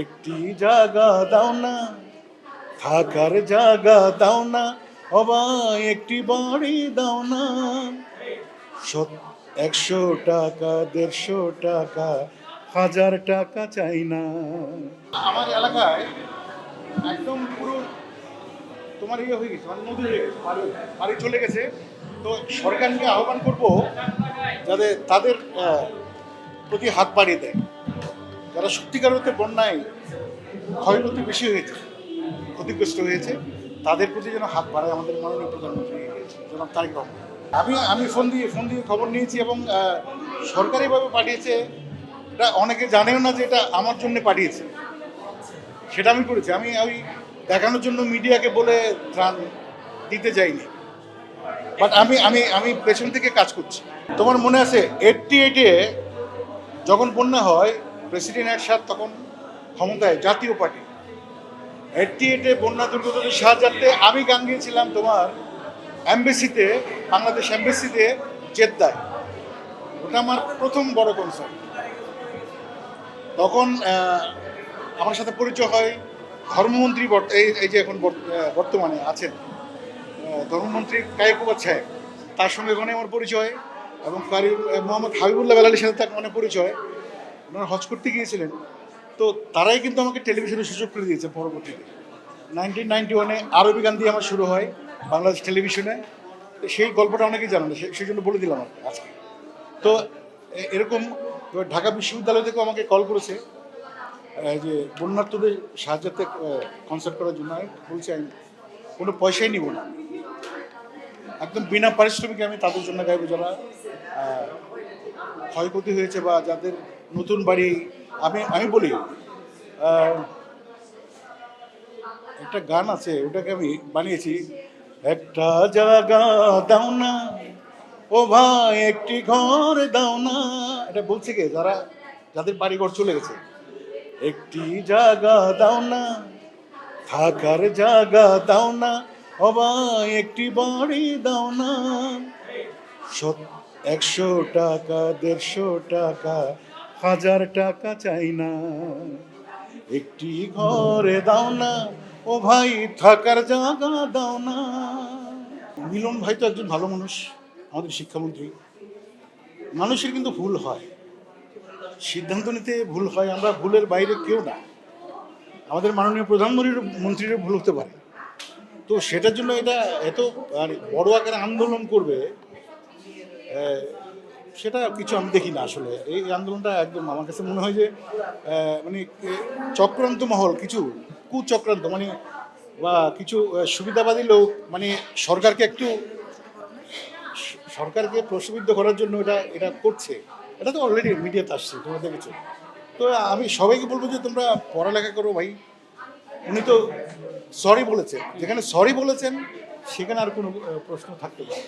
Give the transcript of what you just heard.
একটি জায়গা দাও না, থাকার জায়গা দাও না, অবাই একটি বাড়ি দাও না। 100 টাকা 150 টাকা 1000 টাকা চাই না। আমার এলাকায় একদম পুরো তোমার ইয়ে হয়ে গেছে, মানে নদী হয়ে গেছে, বাড়ি বাড়ি চলে গেছে। তো সরকারকে আহ্বান করব যাতে তাদের প্রতি হাত বাড়িয়ে দেয়। যারা সত্যিকার অর্থে বন্যায় ক্ষয়ক্ষতি বেশি হয়েছে, ক্ষতিগ্রস্ত হয়েছে, তাদের প্রতি যেন হাত বাড়ায় আমাদের মাননীয় প্রধানমন্ত্রী জনাব তারেক রহমান। আমি ফোন দিয়ে খবর নিয়েছি এবং সরকারিভাবে পাঠিয়েছে। এটা অনেকে জানেও না যে এটা আমার জন্য পাঠিয়েছে, সেটা আমি করেছি। আমি ওই দেখানোর জন্য মিডিয়াকে বলে ত্রাণ দিতে যাইনি, বাট আমি আমি আমি পেছন থেকে কাজ করছি। তোমার মনে আছে 88-এ যখন বন্যা হয়, প্রেসিডেন্ট এরশাদ তখন ক্ষমতায়, জাতীয় পার্টি। 88-এ বন্যা দুর্গতদের সাহায্যার্থে আমি গান গিয়েছিলাম তোমার অ্যাম্বাসিতে, বাংলাদেশ অ্যাম্বাসিতে, জেদ্দায়। ওটা আমার প্রথম বড় কনসার্ট। তখন আমার সাথে পরিচয় হয় ধর্মমন্ত্রী, এই যে এখন বর্তমানে আছেন ধর্মমন্ত্রী কায়েকুবাদ সাহেব, তার সঙ্গে ওখানে আমার পরিচয়। এবং মোহাম্মদ হাবিবুল্লাহ বেলালের সাথে তার মানে পরিচয়। ওনারা হজ করতে গিয়েছিলেন। তো তারাই কিন্তু আমাকে টেলিভিশনে সুযোগ করে দিয়েছে পরবর্তীতে। 1991-এ আরবি গান দিয়ে আমার শুরু হয় বাংলাদেশ টেলিভিশনে। সেই গল্পটা অনেকেই জানেন, সেই জন্য বলে দিলাম আজকে। তো এরকম ঢাকা বিশ্ববিদ্যালয় থেকেও আমাকে কল করেছে যে বন্যার্থদের সাহায্যার্থে কনসার্ট করার জন্য। আমি বলছি আমি কোনো পয়সাই নিব না, একদম বিনা পারিশ্রমিকে আমি তাদের জন্য গাইব যারা ক্ষয়ক্ষতি হয়েছে বা যাদের নতুন বাড়ি। আমি বলি একটা গান আছে, ওটাকে আমি বানিয়েছি, একটা জায়গা দাও না, ও ভাই একটি ঘর দাও না। এটা বলছে কে, যাদের বাড়িঘর চলে গেছে। একটি জায়গা দাও না, থাকার জায়গা দাও না, ও ভাই একটি বাড়ি দাও না। 100 টাকা 150 টাকা 1000 টাকা চাই না, একটি ঘরে দাও না, ও ভাই থাকার জায়গা দাও না। মিলন ভাই তো একজন ভালো মানুষ, আমাদের শিক্ষামন্ত্রী। মানুষের কিন্তু ভুল হয়, সিদ্ধান্ত নিতে ভুল হয়, আমরা ভুলের বাইরে কেউ না। আমাদের মাননীয় প্রধানমন্ত্রীরও ভুল হতে পারে। তো সেটার জন্য এটা এত বড় আকারে আন্দোলন করবে, সেটা কিছু আমি দেখি না আসলে। এই আন্দোলনটা একদম আমার কাছে মনে হয় যে মানে চক্রান্ত মহল, কিছু কুচক্রান্ত, মানে বা কিছু সুবিধাবাদী লোক, মানে সরকারকে প্রশ্নবিদ্ধ করার জন্য এটা করছে। এটা তো অলরেডি মিডিয়াতে আসছে, তোমরা দেখেছো। তো আমি সবাইকে বলবো যে তোমরা পড়ালেখা করো ভাই। উনি তো সরি বলেছেন, যেখানে সরি বলেছেন সেখানে আর কোনো প্রশ্ন থাকতে পারে।